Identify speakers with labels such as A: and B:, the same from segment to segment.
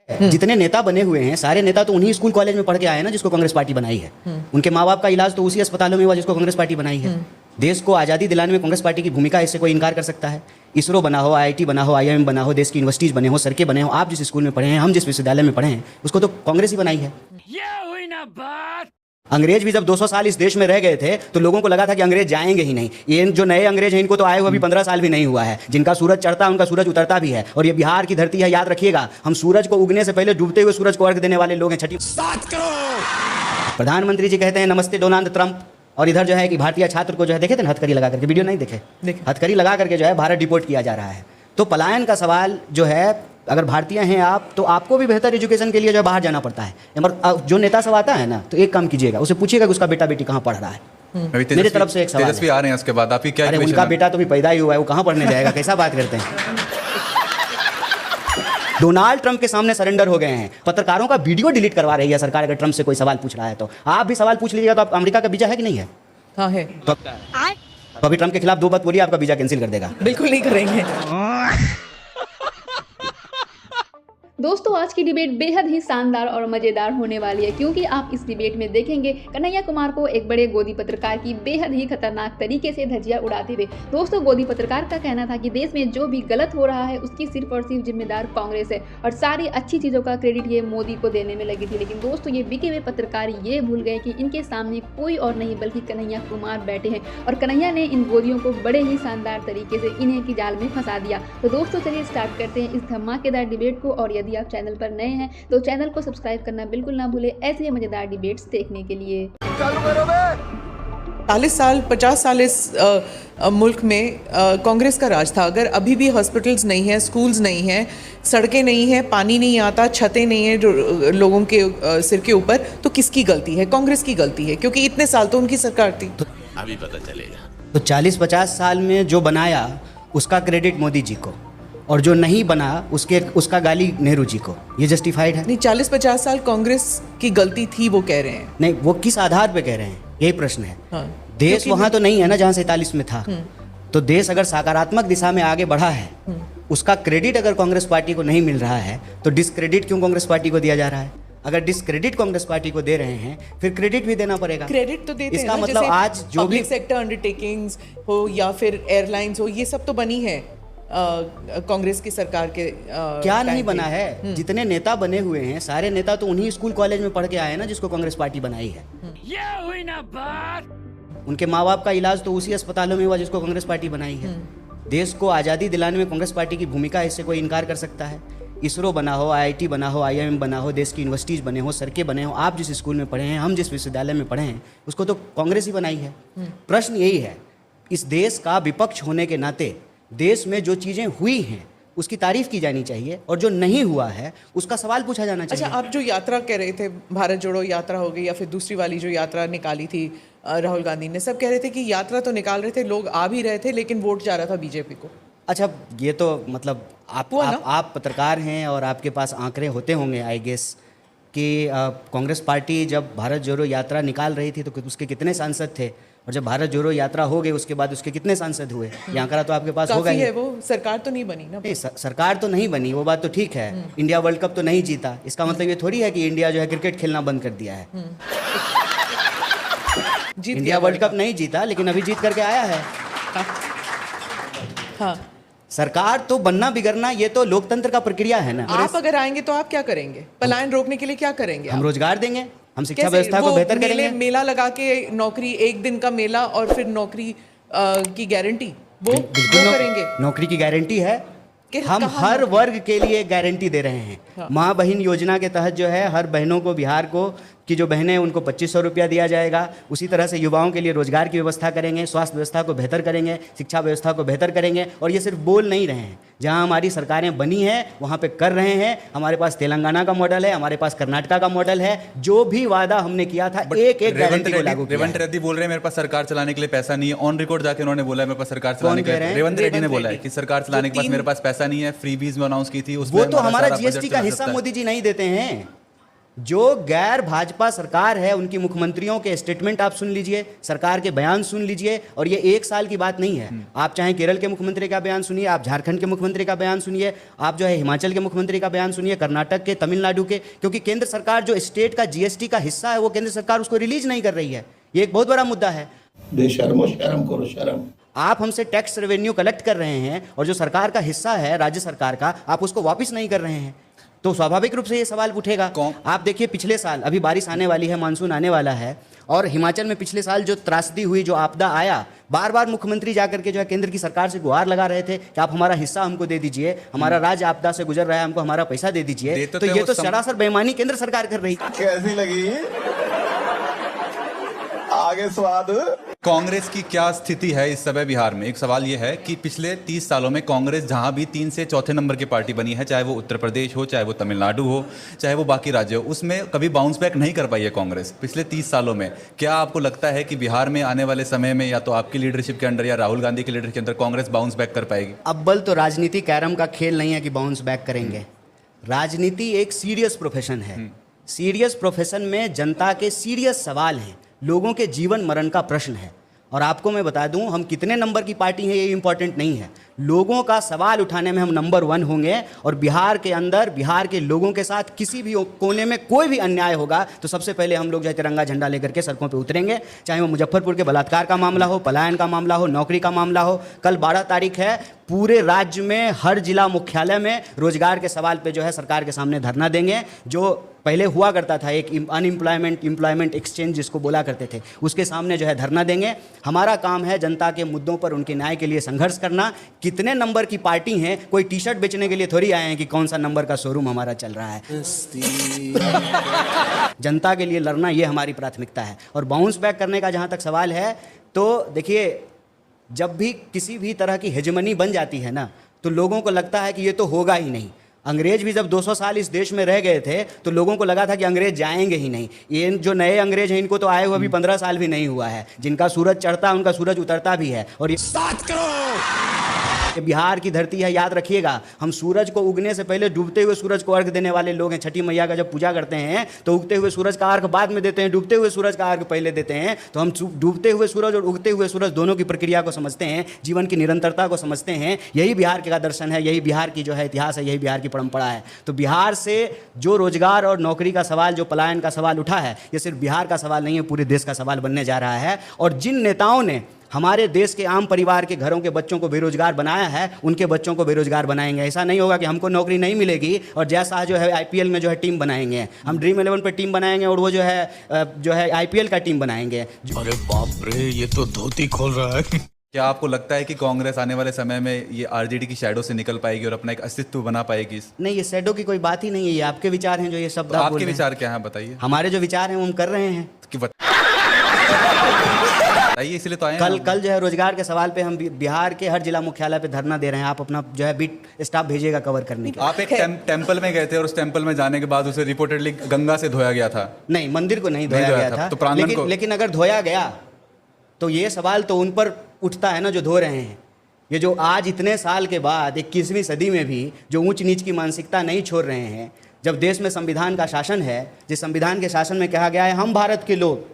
A: जितने नेता बने हुए हैं सारे नेता तो उन्हीं स्कूल कॉलेज में पढ़ के आए हैं ना जिसको कांग्रेस पार्टी बनाई है। उनके माँ बाप का इलाज तो उसी अस्पतालों में हुआ जिसको कांग्रेस पार्टी बनाई है। देश को आज़ादी दिलाने में कांग्रेस पार्टी की भूमिका, इससे कोई इनकार कर सकता है? इसरो बना हो, आईआईटी बना हो, आईआईएम बना हो, देश की यूनिवर्सिटीज बने हो, सड़कें बने हो, आप जिस स्कूल में पढ़े हैं, हम जिस विश्वविद्यालय में पढ़े हैं, उसको तो कांग्रेस ही बनाई है।
B: ये हुई ना बात।
A: अंग्रेज भी जब 200 साल इस देश में रह गए थे तो लोगों को लगा था कि अंग्रेज जाएंगे ही नहीं। ये जो नए अंग्रेज हैं इनको तो आए हुए अभी 15 साल भी नहीं हुआ है। जिनका सूरज चढ़ता है उनका सूरज उतरता भी है। और ये बिहार की धरती है, याद रखिएगा। हम सूरज को उगने से पहले डूबते हुए सूरज को अर्घ देने वाले लोग हैं। छठी
B: 7 करोड़।
A: प्रधानमंत्री जी कहते हैं नमस्ते डोनाल्ड ट्रंप, और इधर जो है कि भारतीय छात्र को जो है देखे थे हथकड़ी लगा करके, वीडियो नहीं देखे? हथकड़ी लगा करके जो है भारत डिपोर्ट किया जा रहा है। तो पलायन का सवाल जो है, अगर भारतीय हैं आप तो आपको भी बेहतर एजुकेशन के लिए जो है बाहर जाना पड़ता है। मगर जो नेता सब आता है ना, तो एक काम कीजिएगा, उसे पूछिएगा कि उसका बेटा बेटी कहाँ पढ़ रहा है। मेरी तरफ से एक सवाल
C: तेजस्वी आ रहे हैं, उसके बाद आपकी क्या?
A: अरे उनका बेटा तो भी पैदा ही हुआ है, वो कहाँ पढ़ने जाएगा? कैसा बात करते हैं? डोनाल्ड ट्रंप के सामने सरेंडर हो गए हैं। पत्रकारों का वीडियो डिलीट करवा रही है सरकार अगर ट्रंप से कोई सवाल पूछ रहा है तो। आप भी सवाल पूछ लीजिएगा। तो आप अमेरिका का वीजा है कि नहीं है?
D: हाँ है।
A: तो अभी ट्रंप के खिलाफ 2 बात बोलिए, आपका वीजा कैंसिल कर देगा।
D: बिल्कुल नहीं करेंगे।
E: दोस्तों, आज की डिबेट बेहद ही शानदार और मज़ेदार होने वाली है, क्योंकि आप इस डिबेट में देखेंगे कन्हैया कुमार को एक बड़े गोदी पत्रकार की बेहद ही खतरनाक तरीके से धज्जियां उड़ाते हुए। दोस्तों, गोदी पत्रकार का कहना था कि देश में जो भी गलत हो रहा है उसकी सिर्फ और सिर्फ जिम्मेदार कांग्रेस है और सारी अच्छी चीज़ों का क्रेडिट ये मोदी को देने में लगी थी। लेकिन दोस्तों, ये बिके हुए पत्रकार ये भूल गए कि इनके सामने कोई और नहीं बल्कि कन्हैया कुमार बैठे हैं और कन्हैया ने इन गोदियों को बड़े ही शानदार तरीके से इन्हें की जाल में फंसा दिया। तो दोस्तों, चलिए स्टार्ट करते हैं इस धमाकेदार डिबेट को। और यदि आप चैनल पर नए हैं तो चैनल को सब्सक्राइब करना बिल्कुल ना भूलें ऐसे मजेदार डिबेट्स देखने के लिए।
D: 40 साल 50 साल इस मुल्क में कांग्रेस का राज था। अगर अभी भी हॉस्पिटल्स नहीं हैं, स्कूल्स नहीं हैं, सड़कें नहीं हैं, पानी नहीं आता, छतें नहीं हैं जो लोगों के सिर के ऊपर, तो किसकी गलती है? कांग्रेस की गलती है, क्योंकि इतने साल तो उनकी सरकार थी।
A: तो
B: अभी पता चलेगा।
A: तो 40-50 साल में जो बनाया उसका क्रेडिट मोदी जी को, और जो नहीं बना उसका गाली नेहरू जी को। ये जस्टिफाइड है?
D: नहीं, 40-50 साल कांग्रेस की गलती थी वो कह रहे हैं।
A: नहीं, वो किस आधार पे कह रहे हैं, यही प्रश्न है।
D: हाँ,
A: देश वहां तो नहीं है ना जहां 47 में था। तो देश अगर सकारात्मक दिशा में आगे बढ़ा है, उसका क्रेडिट अगर कांग्रेस पार्टी को नहीं मिल रहा है तो डिस्क्रेडिट क्यों कांग्रेस पार्टी को दिया जा रहा है? अगर डिस्क्रेडिट कांग्रेस पार्टी को दे रहे हैं फिर क्रेडिट भी देना पड़ेगा।
D: क्रेडिट तो देते
A: इसका
D: हैं ना,
A: मतलब आज जो भी
D: पब्लिक सेक्टर अंडरटेकिंग्स हो या फिर एयरलाइंस हो, ये सब तो बनी है कांग्रेस की सरकार के
A: क्या नहीं बना है? जितने नेता बने हुए हैं सारे नेता तो उन्हीं स्कूल कॉलेज में पढ़ के आए हैं ना जिसको कांग्रेस पार्टी बनाई है।
B: ये हुई ना बात।
A: उनके माँ बाप का इलाज तो उसी अस्पतालों में हुआ जिसको कांग्रेस पार्टी बनाई है। देश को आज़ादी दिलाने में कांग्रेस पार्टी की भूमिका, इससे कोई इनकार कर सकता है? इसरो बना हो, आईआईटी बना हो, आईआईएम बना हो, देश की यूनिवर्सिटीज बने हो, सड़कें बने हो, आप जिस स्कूल में पढ़े हैं, हम जिस विश्वविद्यालय में पढ़े हैं, उसको तो कांग्रेस ही बनाई है। प्रश्न यही है, इस देश का विपक्ष होने के नाते देश में जो चीज़ें हुई हैं उसकी तारीफ की जानी चाहिए और जो नहीं हुआ है उसका सवाल पूछा जाना चाहिए।
D: अच्छा, आप जो यात्रा कह रहे थे, भारत जोड़ो यात्रा हो गई या फिर दूसरी वाली जो यात्रा निकाली थी राहुल गांधी ने, सब कह रहे थे कि यात्रा तो निकाल रहे थे, लोग आ भी रहे थे, लेकिन वोट जा रहा था बीजेपी को।
A: अच्छा, ये तो मतलब आप पत्रकार हैं और आपके पास आंकड़े होते होंगे आई गेस कि कांग्रेस पार्टी जब भारत जोड़ो यात्रा निकाल रही थी तो उसके कितने सांसद थे, और जब भारत जोड़ो यात्रा हो गई उसके बाद उसके कितने सांसद हुए? ये आंकड़ा तो आपके पास होगा ही।
D: है वो सरकार तो नहीं बनी ना।
A: नहीं, सरकार तो नहीं बनी, वो बात तो ठीक है। इंडिया वर्ल्ड कप तो नहीं जीता, इसका मतलब ये थोड़ी है कि इंडिया जो है क्रिकेट खेलना बंद कर दिया है। इंडिया वर्ल्ड कप नहीं जीता लेकिन अभी जीत करके आया है।
D: हाँ,
A: सरकार तो बनना बिगड़ना ये तो लोकतंत्र का प्रक्रिया है ना।
D: आप अगर आएंगे तो आप क्या करेंगे? पलायन रोकने के लिए क्या करेंगे?
A: हम रोजगार देंगे, हम शिक्षा व्यवस्था को बेहतर करेंगे।
D: मेला लगा के नौकरी, एक दिन का मेला और फिर नौकरी की गारंटी, वो करेंगे।
A: नौकरी की गारंटी है, हम हर वर्ग के लिए गारंटी दे रहे हैं।
D: हाँ।
A: माँ बहन योजना के तहत जो है हर बहनों को, बिहार को की जो बहनें उनको 2500 रुपया दिया जाएगा। उसी तरह से युवाओं के लिए रोजगार की व्यवस्था करेंगे, स्वास्थ्य व्यवस्था को बेहतर करेंगे, शिक्षा व्यवस्था को बेहतर करेंगे। और ये सिर्फ बोल नहीं रहे हैं, जहाँ हमारी सरकारें बनी हैं वहाँ पे कर रहे हैं। हमारे पास तेलंगाना का मॉडल है, हमारे पास कर्नाटका का मॉडल है। जो भी वादा हमने किया था एक एक गारंटी को लागू किया है।
C: रेवंत रेड्डी बोल रहे हैं मेरे पास सरकार चलाने के लिए पैसा नहीं है। ऑन रिकॉर्ड जाके उन्होंने बोला है मेरे पास सरकार चलाने के लिए। रेवंत रेड्डी ने बोला है कि सरकार चलाने के पास मेरे पास पैसा नहीं है। फ्रीबीज में अनाउंस की थी,
A: वो तो हमारा जीएसटी का हिस्सा मोदी जी नहीं देते हैं। जो गैर भाजपा सरकार है उनकी मुख्यमंत्रियों के स्टेटमेंट आप सुन लीजिए, सरकार के बयान सुन लीजिए, और ये एक साल की बात नहीं है। आप चाहे केरल के मुख्यमंत्री का बयान सुनिए, आप झारखंड के मुख्यमंत्री का बयान सुनिए, आप जो है हिमाचल के मुख्यमंत्री का बयान सुनिए, कर्नाटक के, तमिलनाडु के, क्योंकि केंद्र सरकार जो स्टेट का जीएसटी का हिस्सा है वो केंद्र सरकार उसको रिलीज नहीं कर रही है। ये एक बहुत बड़ा मुद्दा है।
F: बेशर्मो शर्म करो शर्म।
A: आप हमसे टैक्स रेवेन्यू कलेक्ट कर रहे हैं और जो सरकार का हिस्सा है राज्य सरकार का, आप उसको वापस नहीं कर रहे हैं, तो स्वाभाविक रूप से ये सवाल उठेगा। आप देखिए पिछले साल, अभी बारिश आने वाली है, मानसून आने वाला है, और हिमाचल में पिछले साल जो त्रासदी हुई, जो आपदा आया, बार बार मुख्यमंत्री जाकर के जो है केंद्र की सरकार से गुहार लगा रहे थे कि आप हमारा हिस्सा हमको दे दीजिए, हमारा राज्य आपदा से गुजर रहा है, हमको हमारा पैसा दे दीजिए। तो ये तो सरासर बेईमानी केंद्र सरकार कर रही।
F: कैसी लगी आगे स्वाद?
C: कांग्रेस की क्या स्थिति है इस समय बिहार में? एक सवाल यह है कि पिछले 30 सालों में कांग्रेस जहां भी 3 से चौथे नंबर की पार्टी बनी है, चाहे वो उत्तर प्रदेश हो, चाहे वो तमिलनाडु हो, चाहे वो बाकी राज्य हो, उसमें कभी बाउंस बैक नहीं कर पाई है कांग्रेस पिछले 30 सालों में। क्या आपको लगता है कि बिहार में आने वाले समय में या तो आपकी लीडरशिप के अंडर या राहुल गांधी की लीडरशिप के अंदर कांग्रेस बाउंस बैक कर पाएगी?
A: अव्वल तो राजनीति कैरम का खेल नहीं है कि बाउंस बैक करेंगे। राजनीति एक सीरियस प्रोफेशन है। सीरियस प्रोफेशन में जनता के सीरियस सवाल हैं, लोगों के जीवन मरण का प्रश्न है। और आपको मैं बता दूं, हम कितने नंबर की पार्टी हैं ये इंपॉर्टेंट नहीं है, लोगों का सवाल उठाने में हम नंबर 1 होंगे। और बिहार के अंदर, बिहार के लोगों के साथ किसी भी कोने में कोई भी अन्याय होगा तो सबसे पहले हम लोग जो है तिरंगा झंडा लेकर के सड़कों पे उतरेंगे, चाहे वो मुजफ्फरपुर के बलात्कार का मामला हो, पलायन का मामला हो, नौकरी का मामला हो। कल 12 तारीख है, पूरे राज्य में हर जिला मुख्यालय में रोजगार के सवाल पे जो है सरकार के सामने धरना देंगे। जो पहले हुआ करता था एक एम्प्लॉयमेंट एक्सचेंज जिसको बोला करते थे, उसके सामने जो है धरना देंगे। हमारा काम है जनता के मुद्दों पर उनके न्याय के लिए संघर्ष करना। कितने नंबर की पार्टी हैं, कोई टी शर्ट बेचने के लिए थोड़ी आए हैं कि कौन सा नंबर का शोरूम हमारा चल रहा है। जनता के लिए लड़ना ये हमारी प्राथमिकता है। और बाउंस बैक करने का जहाँ तक सवाल है, तो देखिए जब भी किसी भी तरह की हेजेमनी बन जाती है ना, तो लोगों को लगता है कि ये तो होगा ही नहीं। अंग्रेज भी जब 200 साल इस देश में रह गए थे तो लोगों को लगा था कि अंग्रेज जाएंगे ही नहीं। ये जो नए अंग्रेज हैं इनको तो आए हुए अभी 15 साल भी नहीं हुआ है। जिनका सूरज चढ़ता है उनका सूरज उतरता भी है। और ये बिहार की धरती है, याद रखिएगा। हम सूरज को उगने से पहले डूबते हुए सूरज को अर्घ देने वाले लोग हैं। छठी मैया का जब पूजा करते हैं तो उगते हुए सूरज का अर्घ बाद में देते हैं, डूबते हुए सूरज का अर्घ पहले देते हैं। तो हम डूबते हुए सूरज और उगते हुए सूरज दोनों की प्रक्रिया को समझते हैं, जीवन की निरंतरता को समझते हैं। यही बिहार का दर्शन है, यही बिहार की जो है इतिहास है, यही बिहार की परंपरा है। तो बिहार से जो रोजगार और नौकरी का सवाल, जो पलायन का सवाल उठा है, ये सिर्फ बिहार का सवाल नहीं है, पूरे देश का सवाल बनने जा रहा है। और जिन नेताओं ने हमारे देश के आम परिवार के घरों के बच्चों को बेरोजगार बनाया है, उनके बच्चों को बेरोजगार बनाएंगे। ऐसा नहीं होगा कि हमको नौकरी नहीं मिलेगी और जय शाह जो है आईपीएल में जो है टीम बनाएंगे, हम ड्रीम 11 पे टीम बनाएंगे और वो जो है आईपीएल का टीम बनाएंगे।
B: अरे बाप रे, ये तो धोती खोल रहा है।
C: क्या आपको लगता है कि कांग्रेस आने वाले समय में ये आरजेडी की शैडो से निकल पाएगी और अपना एक अस्तित्व बना पाएगी? नहीं,
A: ये शैडो की कोई बात ही नहीं है। ये आपके विचार हैं जो ये शब्द आप बोल रहे हैं।
C: आपके विचार क्या है बताइए?
A: हमारे जो विचार हैं वो हम कर रहे हैं।
C: इसलिए तो आए
A: कल जो है रोजगार के सवाल पे हम बिहार के हर जिला मुख्यालय पे धरना दे रहे हैं। आप अपना जो है बीट स्टाफ भेजिएगा कवर करने के।
C: आप एक टेम्पल में गए थे और उस टेम्पल में जाने के बाद उसे रिपोर्टेडली गंगा से धोया गया था।
A: नहीं, मंदिर को नहीं धोया गया था,
C: तो प्रांगण को।
A: लेकिन अगर धोया गया तो ये सवाल तो उन पर उठता है ना जो धो रहे हैं। ये जो आज इतने साल के बाद 21वीं सदी में भी जो ऊंच नीच की मानसिकता नहीं छोड़ रहे हैं, जब देश में संविधान का शासन है, जिस संविधान के शासन में कहा गया है हम भारत के लोग,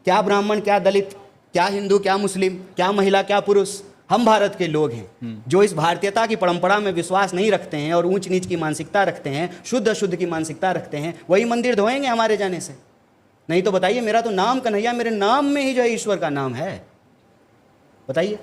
A: क्या ब्राह्मण, क्या दलित, क्या हिंदू, क्या मुस्लिम, क्या महिला, क्या पुरुष, हम भारत के लोग हैं। जो इस भारतीयता की परंपरा में विश्वास नहीं रखते हैं और ऊंच नीच की मानसिकता रखते हैं, शुद्ध अशुद्ध की मानसिकता रखते हैं, वही मंदिर धोएंगे हमारे जाने से। नहीं तो बताइए, मेरा तो नाम कन्हैया, मेरे नाम में ही जो है ईश्वर का नाम है। बताइए।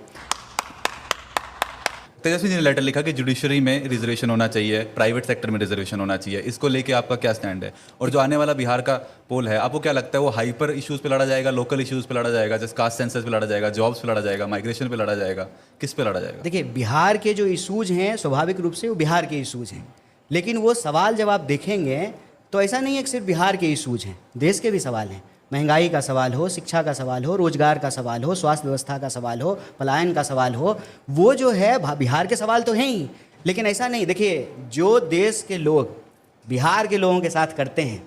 C: तेजस्वी जी ने लेटर लिखा कि जुडिशरी में रिजर्वेशन होना चाहिए, प्राइवेट सेक्टर में रिजर्वेशन होना चाहिए। इसको लेके आपका क्या स्टैंड है? और जो आने वाला बिहार का पोल है, आपको क्या लगता है वो हाइपर इश्यूज पे लड़ा जाएगा, लोकल इश्यूज पे लड़ा जाएगा, जैसे कास्ट सेंसस पे लड़ा जाएगा, जॉब्स पे लड़ा जाएगा, माइग्रेशन पे लड़ा जाएगा, किस पे लड़ा जाएगा?
A: देखिए, बिहार के जो इशूज हैं स्वाभाविक रूप से वो बिहार के इशूज हैं, लेकिन वो सवाल जब आप देखेंगे तो ऐसा नहीं है कि सिर्फ बिहार के इशूज हैं, देश के भी सवाल हैं। महंगाई का सवाल हो, शिक्षा का सवाल हो, रोजगार का सवाल हो, स्वास्थ्य व्यवस्था का सवाल हो, पलायन का सवाल हो, वो जो है बिहार के सवाल तो हैं ही। लेकिन ऐसा नहीं, देखिए जो देश के लोग बिहार के लोगों के साथ करते हैं,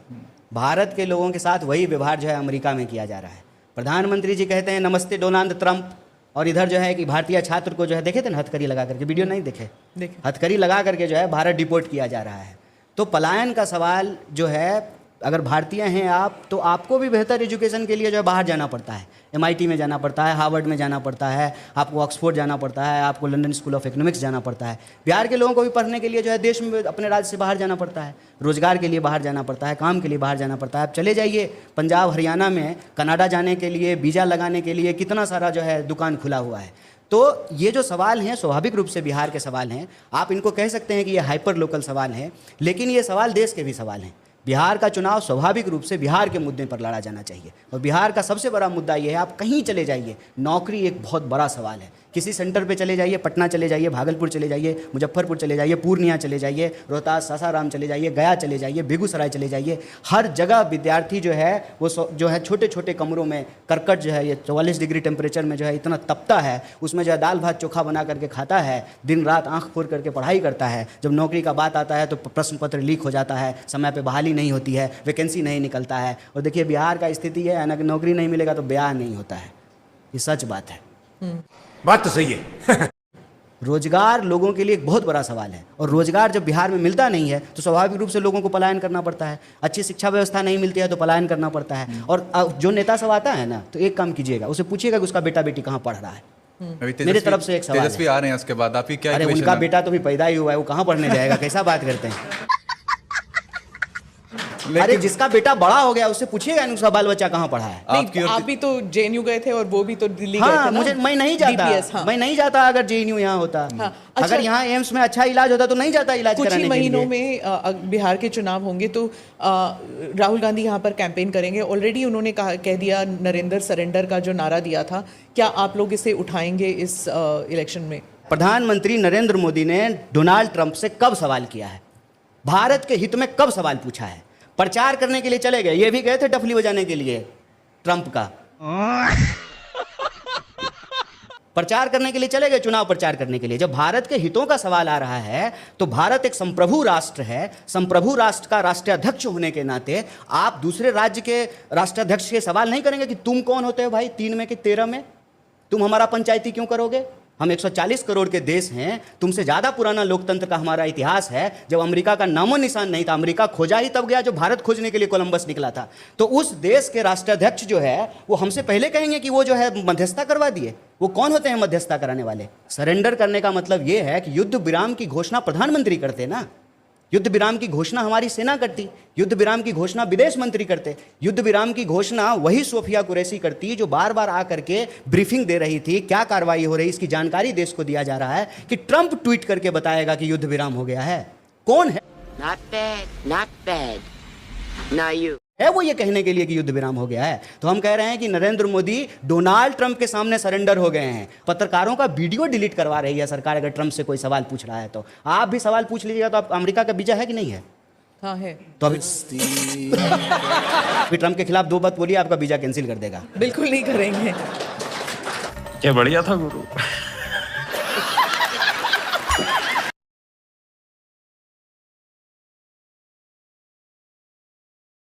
A: भारत के लोगों के साथ वही व्यवहार जो है अमेरिका में किया जा रहा है। प्रधानमंत्री जी कहते हैं नमस्ते डोनाल्ड ट्रंप, और इधर जो है कि भारतीय छात्र को जो है, देखे थे ना हथकड़ी लगा करके, वीडियो नहीं देखे, हथकड़ी लगा करके जो है भारत डिपोर्ट किया जा रहा है। तो पलायन का सवाल जो है अगर भारतीय हैं आप तो आपको भी बेहतर एजुकेशन के लिए जो है बाहर जाना पड़ता है, MIT में जाना पड़ता है, हार्वर्ड में जाना पड़ता है, आपको ऑक्सफोर्ड जाना पड़ता है, आपको लंदन स्कूल ऑफ इकोनॉमिक्स जाना पड़ता है। बिहार के लोगों को भी पढ़ने के लिए जो है देश में अपने राज्य से बाहर जाना पड़ता है, रोजगार के लिए बाहर जाना पड़ता है, काम के लिए बाहर जाना पड़ता है। आप चले जाइए पंजाब हरियाणा में, कनाडा जाने के लिए, वीज़ा लगाने के लिए कितना सारा जो है दुकान खुला हुआ है। तो ये जो सवाल हैं स्वाभाविक रूप से बिहार के सवाल हैं, आप इनको कह सकते हैं कि ये हाइपर लोकल सवाल हैं, लेकिन ये सवाल देश के भी सवाल हैं। बिहार का चुनाव स्वाभाविक रूप से बिहार के मुद्दे पर लड़ा जाना चाहिए, और बिहार का सबसे बड़ा मुद्दा ये है, आप कहीं चले जाइए, नौकरी एक बहुत बड़ा सवाल है। किसी सेंटर पे चले जाइए, पटना चले जाइए, भागलपुर चले जाइए, मुजफ्फरपुर चले जाइए, पूर्णिया चले जाइए, रोहतास, सासाराम चले जाइए, गया चले जाइए, बेगूसराय चले जाइए, हर जगह विद्यार्थी जो है वो जो है छोटे छोटे कमरों में करकट जो है ये 44 डिग्री टेम्परेचर में जो है इतना तपता है, उसमें जो है दाल भात चोखा बना करके खाता है, दिन रात आंख फोड़ करके पढ़ाई करता है। जब नौकरी का बात आता है तो प्रश्न पत्र लीक हो जाता है, समय पर बहाली नहीं होती है, वैकेंसी नहीं निकलता है। और देखिए बिहार का स्थिति है ना कि नौकरी नहीं मिलेगा तो ब्याह नहीं होता है, ये सच बात है।
G: बात तो सही है।
A: रोजगार लोगों के लिए एक बहुत बड़ा सवाल है, और रोजगार जब बिहार में मिलता नहीं है तो स्वाभाविक रूप से लोगों को पलायन करना पड़ता है। अच्छी शिक्षा व्यवस्था नहीं मिलती है तो पलायन करना पड़ता है। और जो नेता सब आता है ना, तो एक काम कीजिएगा, उसे पूछिएगा कि उसका बेटा बेटी कहाँ पढ़ रहा है। मेरे तरफ से एक सवाल है।
C: तेजस्वी आ रहे हैं, उसके बाद आपकी क्या
A: अरे
C: equation
A: उनका
C: है?
A: बेटा तो भी पैदा ही हुआ है, वो कहाँ पढ़ने जाएगा, कैसा बात करते हैं। अरे जिसका बेटा बड़ा हो गया उससे पूछिएगा उसका बाल बच्चा कहाँ पढ़ा है।
C: आपकी
D: नहीं,
C: और
D: आप भी तो JNU गए थे और वो भी तो दिल्ली गए
A: हाँ,
D: थे ना?
A: मैं नहीं जाता,
D: DPS, हाँ।
A: मैं नहीं जाता अगर JNU यहाँ होता।
D: हाँ, अच्छा,
A: अगर यहाँ एम्स में अच्छा इलाज होता तो नहीं जाता इलाज
D: कुछ
A: कराने
D: ही
A: के लिए।
D: महीनों में बिहार के चुनाव होंगे तो राहुल गांधी यहाँ पर कैंपेन करेंगे। ऑलरेडी उन्होंने कह दिया, नरेंद्र सरेंडर का जो नारा दिया था, क्या आप लोग इसे उठाएंगे इस इलेक्शन में?
A: प्रधानमंत्री नरेंद्र मोदी ने डोनाल्ड ट्रंप से कब सवाल किया है, भारत के हित में कब सवाल पूछा है? प्रचार करने के लिए चले गए, ये भी गए थे डफली बजाने के लिए ट्रंप का प्रचार करने के लिए चले गए, चुनाव प्रचार करने के लिए। जब भारत के हितों का सवाल आ रहा है तो भारत एक संप्रभु राष्ट्र है, संप्रभु राष्ट्र का राष्ट्राध्यक्ष होने के नाते आप दूसरे राज्य के राष्ट्राध्यक्ष के सवाल नहीं करेंगे कि तुम कौन होते हो भाई, 3 में कि 13 में तुम हमारा पंचायती क्यों करोगे? हम 140 करोड़ के देश हैं, तुमसे ज़्यादा पुराना लोकतंत्र का हमारा इतिहास है। जब अमेरिका का नामो निशान नहीं था, अमेरिका खोजा ही तब गया जब भारत खोजने के लिए कोलंबस निकला था। तो उस देश के राष्ट्राध्यक्ष जो है वो हमसे पहले कहेंगे कि वो जो है मध्यस्थता करवा दिए। वो कौन होते हैं मध्यस्थता कराने वाले? सरेंडर करने का मतलब ये है कि युद्ध विराम की घोषणा प्रधानमंत्री करते ना, युद्ध विराम की घोषणा हमारी सेना करती, युद्ध विराम की घोषणा विदेश मंत्री करते, युद्ध विराम की घोषणा वही सोफिया कुरैशी करती जो बार बार आकर के ब्रीफिंग दे रही थी, क्या कार्रवाई हो रही इसकी जानकारी देश को दिया जा रहा है कि ट्रंप ट्वीट करके बताएगा कि युद्ध विराम हो गया है। कौन है?
H: Not bad. Now you.
A: है वो ये कहने के लिए कि युद्ध विराम हो गया है। तो हम कह रहे हैं कि नरेंद्र मोदी डोनाल्ड ट्रंप के सामने सरेंडर हो गए हैं। पत्रकारों का वीडियो डिलीट करवा रही है सरकार अगर ट्रंप से कोई सवाल पूछ रहा है तो। आप भी सवाल पूछ लीजिएगा। तो आप अमेरिका का वीजा है कि नहीं है?
D: हाँ है।
A: तो अभी ट्रंप के खिलाफ 2 बात बोलिए, आपका वीजा कैंसिल कर देगा।
D: बिल्कुल नहीं करेंगे।
B: क्या बढ़िया था गुरु।